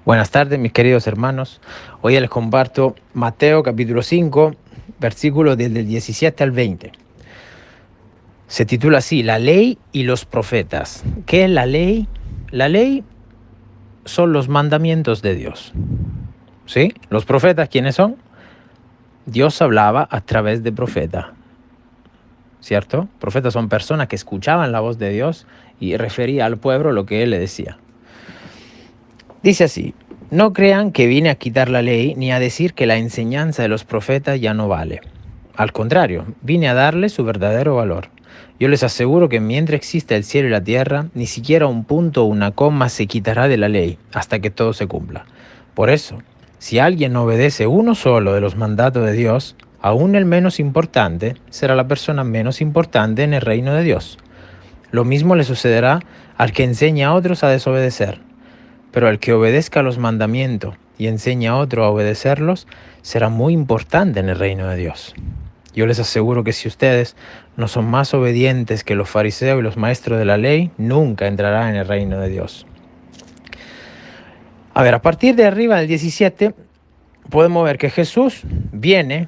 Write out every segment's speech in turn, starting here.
Buenas tardes, mis queridos hermanos. Hoy les comparto Mateo capítulo 5, versículos desde el 17 al 20. Se titula así, La ley y los profetas. ¿Qué es la ley? La ley son los mandamientos de Dios. ¿Sí? Los profetas, ¿quiénes son? Dios hablaba a través de profetas, ¿cierto? Profetas son personas que escuchaban la voz de Dios y refería al pueblo lo que Él le decía. Dice así, no crean que vine a quitar la ley ni a decir que la enseñanza de los profetas ya no vale. Al contrario, vine a darle su verdadero valor. Yo les aseguro que mientras exista el cielo y la tierra, ni siquiera un punto o una coma se quitará de la ley hasta que todo se cumpla. Por eso, si alguien no obedece uno solo de los mandatos de Dios, aún el menos importante será la persona menos importante en el reino de Dios. Lo mismo le sucederá al que enseña a otros a desobedecer. Pero el que obedezca los mandamientos y enseña a otro a obedecerlos, será muy importante en el reino de Dios. Yo les aseguro que si ustedes no son más obedientes que los fariseos y los maestros de la ley, nunca entrarán en el reino de Dios. A partir de arriba del 17, podemos ver que Jesús viene,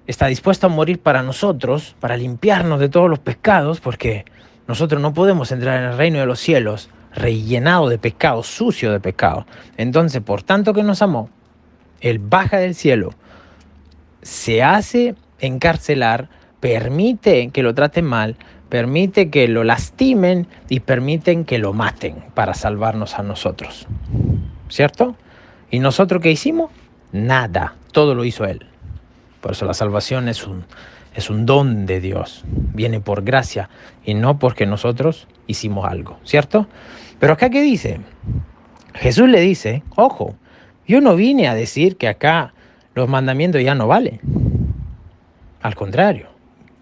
está dispuesto a morir para nosotros, para limpiarnos de todos los pecados, porque nosotros no podemos entrar en el reino de los cielos rellenado de pecado, sucio de pecado. Entonces, por tanto que nos amó, Él baja del cielo, se hace encarcelar, permite que lo traten mal, permite que lo lastimen y permiten que lo maten para salvarnos a nosotros. ¿Cierto? ¿Y nosotros qué hicimos? Nada, todo lo hizo Él. Por eso la salvación es un don de Dios, viene por gracia y no porque nosotros hicimos algo, ¿cierto? Pero acá, ¿qué dice? Jesús le dice, ojo, yo no vine a decir que acá los mandamientos ya no valen. Al contrario,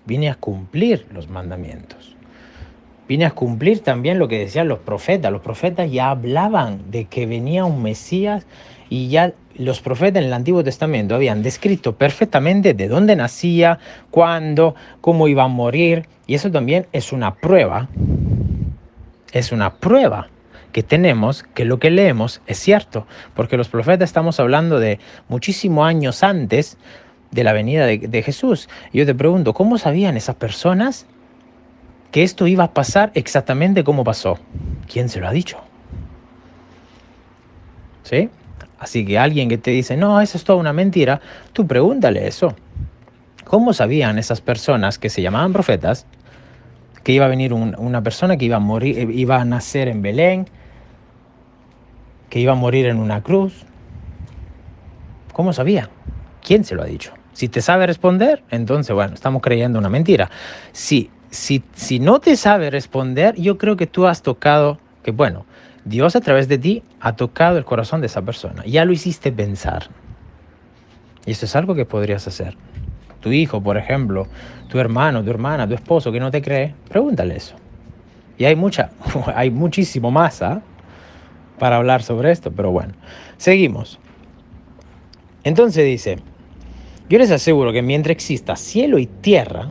vine a cumplir los mandamientos. Vine a cumplir también lo que decían los profetas. Los profetas ya hablaban de que venía un Mesías y ya los profetas en el Antiguo Testamento habían descrito perfectamente de dónde nacía, cuándo, cómo iba a morir. Y eso también es una prueba. Es una prueba que tenemos que lo que leemos es cierto. Porque los profetas estamos hablando de muchísimos años antes de la venida de Jesús. Y yo te pregunto, ¿cómo sabían esas personas que esto iba a pasar exactamente como pasó? ¿Quién se lo ha dicho? ¿Sí? Así que alguien que te dice, no, eso es toda una mentira, tú pregúntale eso. ¿Cómo sabían esas personas que se llamaban profetas que iba a venir una persona que iba a morir, iba a nacer en Belén, que iba a morir en una cruz? ¿Cómo sabía? ¿Quién se lo ha dicho? Si te sabe responder, entonces, bueno, estamos creyendo una mentira. Si no te sabe responder, yo creo que tú has tocado, que bueno, Dios a través de ti ha tocado el corazón de esa persona. Ya lo hiciste pensar. Y esto es algo que podrías hacer. Tu hijo, por ejemplo, tu hermano, tu hermana, tu esposo que no te cree, pregúntale eso. Y hay muchísimo más para hablar sobre esto, pero bueno, seguimos. Entonces dice, yo les aseguro que mientras exista cielo y tierra,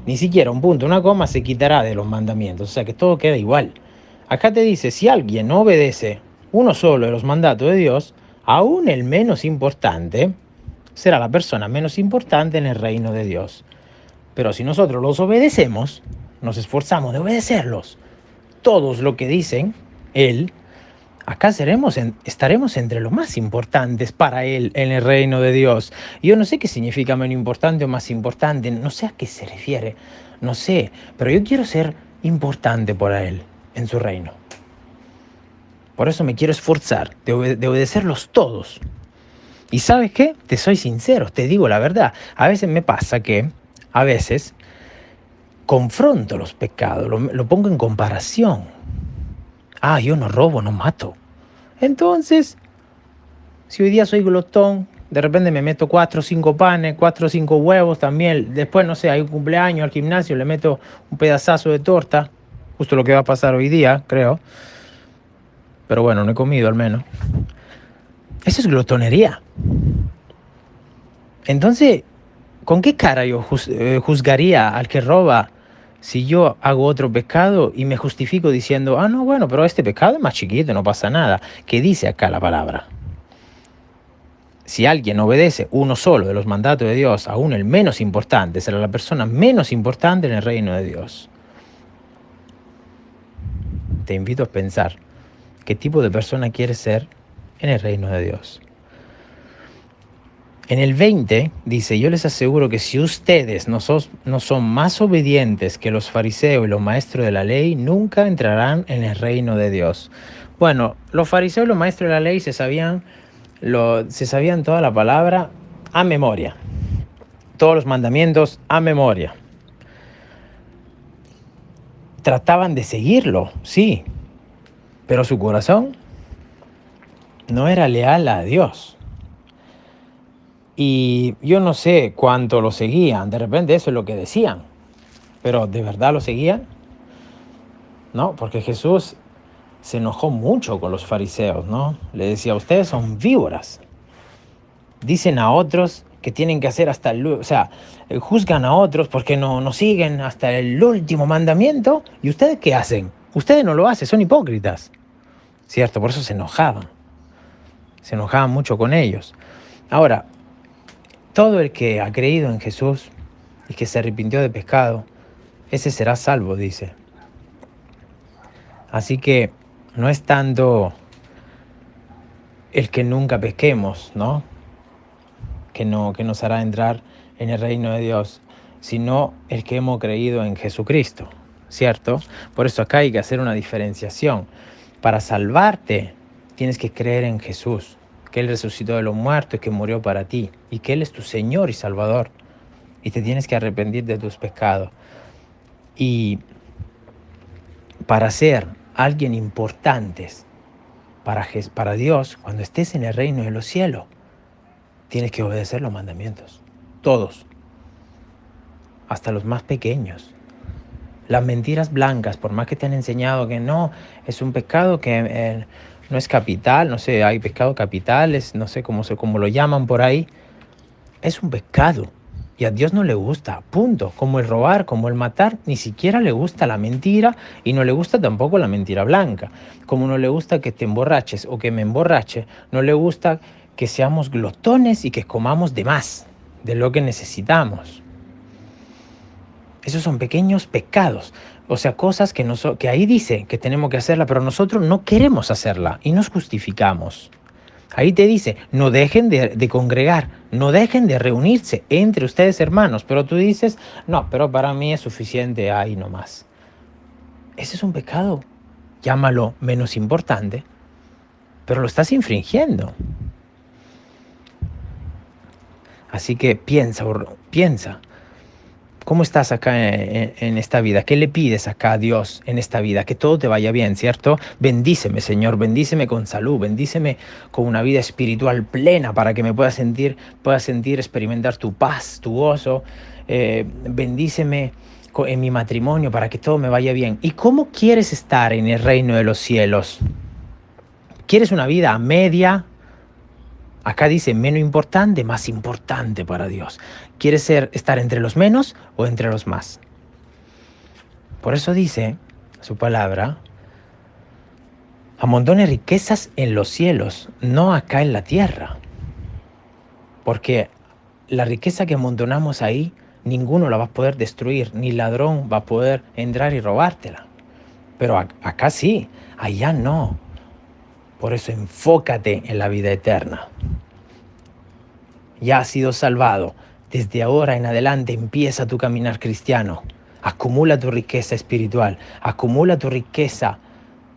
ni siquiera un punto, una coma se quitará de los mandamientos, o sea que todo queda igual. Acá te dice, si alguien no obedece uno solo de los mandatos de Dios, aún el menos importante será la persona menos importante en el reino de Dios. Pero si nosotros los obedecemos, nos esforzamos de obedecerlos, todos lo que dicen Él, acá estaremos entre los más importantes para Él en el reino de Dios. Yo no sé qué significa menos importante o más importante, no sé a qué se refiere, no sé, pero yo quiero ser importante para Él en su reino. Por eso me quiero esforzar de obedecerlos todos. ¿Y sabes qué? Te soy sincero, te digo la verdad. A veces me pasa que, a veces, confronto los pecados, lo pongo en comparación. Yo no robo, no mato. Entonces, si hoy día soy glotón, de repente me meto 4 o 5 panes, 4 o 5 huevos también. Después, no sé, hay un cumpleaños al gimnasio, le meto un pedazazo de torta. Justo lo que va a pasar hoy día, creo. Pero bueno, no he comido al menos. Eso es glotonería. Entonces, ¿con qué cara yo juzgaría al que roba Si yo hago otro pecado y me justifico diciendo, no, bueno, pero este pecado es más chiquito, no pasa nada. ¿Qué dice acá la palabra? Si alguien obedece uno solo de los mandatos de Dios, aún el menos importante, será la persona menos importante en el reino de Dios. Te invito a pensar, ¿qué tipo de persona quieres ser en el reino de Dios? En el 20 dice, yo les aseguro que si ustedes no son más obedientes que los fariseos y los maestros de la ley, nunca entrarán en el reino de Dios. Bueno, los fariseos y los maestros de la ley se sabían toda la palabra a memoria, todos los mandamientos a memoria. Trataban de seguirlo, sí, pero su corazón no era leal a Dios. Y yo no sé cuánto lo seguían, de repente eso es lo que decían, pero ¿de verdad lo seguían? No, porque Jesús se enojó mucho con los fariseos, ¿no? Le decía, ustedes son víboras. Dicen a otros que tienen que hacer hasta juzgan a otros porque no siguen hasta el último mandamiento. ¿Y ustedes qué hacen? Ustedes no lo hacen, son hipócritas. ¿Cierto? Por eso se enojaban. Se enojaban mucho con ellos. Ahora, todo el que ha creído en Jesús y que se arrepintió de pecado, ese será salvo, dice. Así que no es tanto el que nunca pequemos, ¿no? Que nos hará entrar en el reino de Dios, sino el que hemos creído en Jesucristo, ¿cierto? Por eso acá hay que hacer una diferenciación. Para salvarte, tienes que creer en Jesús, que Él resucitó de los muertos y que murió para ti, y que Él es tu Señor y Salvador, y te tienes que arrepentir de tus pecados. Y para ser alguien importante para Dios, cuando estés en el reino de los cielos, tienes que obedecer los mandamientos, todos, hasta los más pequeños. Las mentiras blancas, por más que te han enseñado que no, es un pecado que no es capital, no sé, hay pecados capitales, no sé cómo lo llaman por ahí, es un pecado y a Dios no le gusta, punto. Como el robar, como el matar, ni siquiera le gusta la mentira y no le gusta tampoco la mentira blanca. Como no le gusta que te emborraches o que me emborrache, no le gusta que seamos glotones y que comamos de más, de lo que necesitamos. Esos son pequeños pecados, o sea, cosas que ahí dice que tenemos que hacerla, pero nosotros no queremos hacerla y nos justificamos. Ahí te dice, no dejen de congregar, no dejen de reunirse entre ustedes hermanos, pero tú dices, no, pero para mí es suficiente ahí nomás. Ese es un pecado, llámalo menos importante, pero lo estás infringiendo. Así que piensa. ¿Cómo estás acá en esta vida? ¿Qué le pides acá a Dios en esta vida? Que todo te vaya bien, ¿cierto? Bendíceme, Señor, bendíceme con salud, bendíceme con una vida espiritual plena para que me pueda sentir, experimentar tu paz, tu gozo. Bendíceme en mi matrimonio para que todo me vaya bien. ¿Y cómo quieres estar en el reino de los cielos? ¿Quieres una vida a media? Acá dice menos importante, más importante para Dios. ¿Quieres estar entre los menos o entre los más? Por eso dice su palabra, amontone riquezas en los cielos, no acá en la tierra. Porque la riqueza que amontonamos ahí, ninguno la va a poder destruir, ni ladrón va a poder entrar y robártela. Pero acá sí, allá no. Por eso enfócate en la vida eterna. Ya has sido salvado. Desde ahora en adelante empieza tu caminar cristiano. Acumula tu riqueza espiritual. Acumula tu riqueza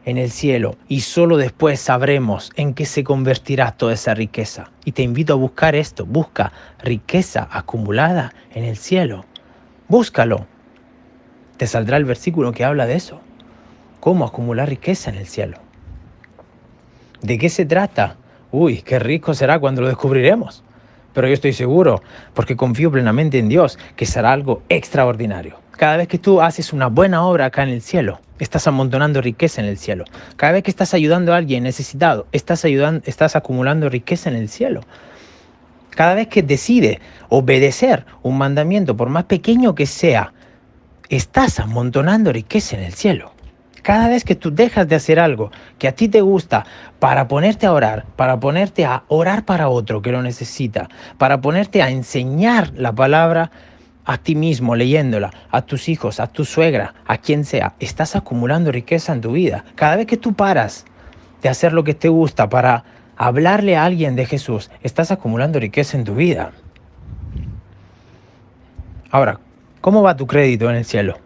en el cielo. Y solo después sabremos en qué se convertirá toda esa riqueza. Y te invito a buscar esto. Busca riqueza acumulada en el cielo. Búscalo. Te saldrá el versículo que habla de eso. ¿Cómo acumular riqueza en el cielo? ¿De qué se trata? Uy, qué rico será cuando lo descubriremos. Pero yo estoy seguro, porque confío plenamente en Dios, que será algo extraordinario. Cada vez que tú haces una buena obra acá en el cielo, estás amontonando riqueza en el cielo. Cada vez que estás ayudando a alguien necesitado, estás acumulando riqueza en el cielo. Cada vez que decides obedecer un mandamiento, por más pequeño que sea, estás amontonando riqueza en el cielo. Cada vez que tú dejas de hacer algo que a ti te gusta para ponerte a orar para otro que lo necesita, para ponerte a enseñar la palabra a ti mismo leyéndola, a tus hijos, a tu suegra, a quien sea, estás acumulando riqueza en tu vida. Cada vez que tú paras de hacer lo que te gusta para hablarle a alguien de Jesús, estás acumulando riqueza en tu vida. Ahora, ¿cómo va tu crédito en el cielo?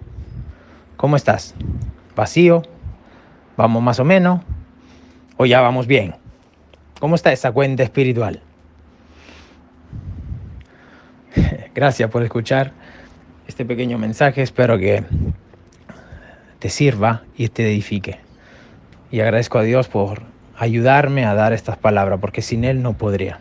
¿Cómo estás? ¿Vacío? ¿Vamos más o menos? ¿O ya vamos bien? ¿Cómo está esa cuenta espiritual? Gracias por escuchar este pequeño mensaje. Espero que te sirva y te edifique. Y agradezco a Dios por ayudarme a dar estas palabras, porque sin Él no podría.